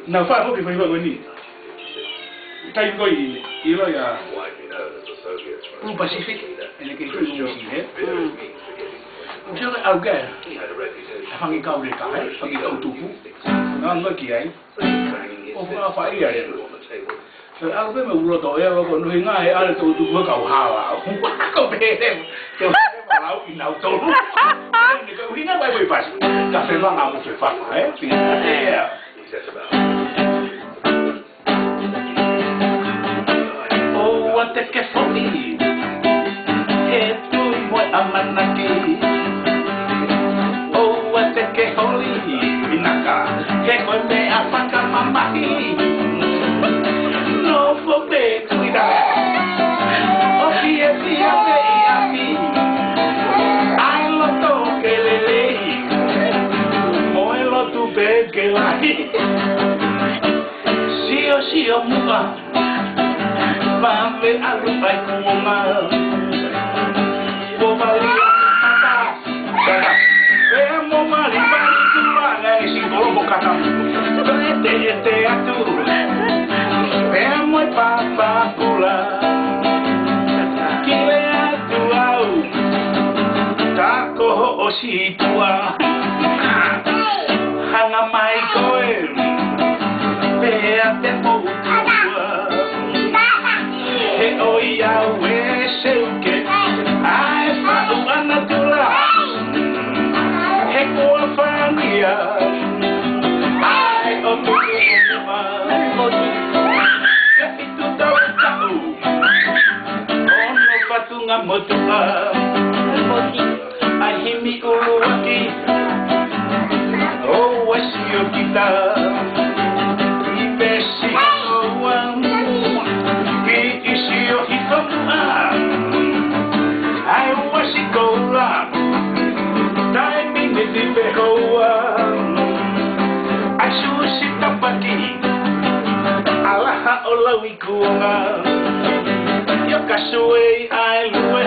Na fa mo ke fa ko ni. Tai ko i lo ya. Pacific en ke ko mo si he. Yo au ga. Fangi ka ure ka hai, fangi ka tuku. Na no ki ai. O fa fa ia re. Au be me ulo to e ro ko no nga e ale to tuku ka ha wa. Ko be re. Ke ba lau i nau to. Ni ko hina vai vai pas. Ka Fevanga mo Fefafa, Oh, what the que for me? Que tu moi amanaki. Oh, what the que holy minaka. Que coi me afaka mamahi. No for me cuidar. Oh, pia pia me ai loto que lele. Moi loto que la. Sio mua. Pampe arupai kuonga Bobalia Tata Vemo mali pari kuanga Isi bolo kata Ete atu Vemo papa pula Kile atu au Tako osi tua Hanga mai koe Pea te pou Oia we seuke ai fa una tula he ko familia ai o tu ma e tu tau tau ono fatunga motua ai himi uruaki o wasio kita ibesi I was it go long, time in the Behoa. I should sit up again. Allah Olawikuma, Yokasue, I lue,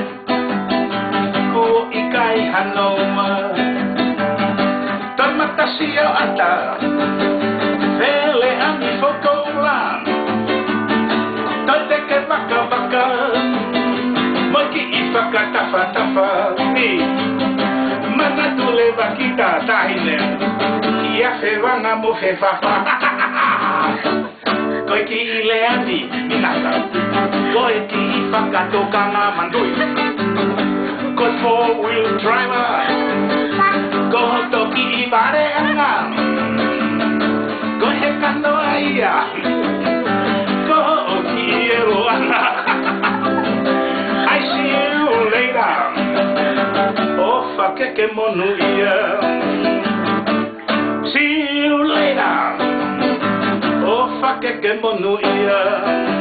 Ko Ikai Hanoma, Tomatasio Ata, Vele Amifokola, Toteke Baka. Tafa ni mana tule bakita teine ia Fevanga mo Fefafa koi ki leani minaka koi ki fakato kanga mandui koi four-wheel driver ko toki ibare anga koi hekano aia ko ki ero anga I see you later. Oh, fuck it, monuia. See you later. Oh, fuck it, monuia.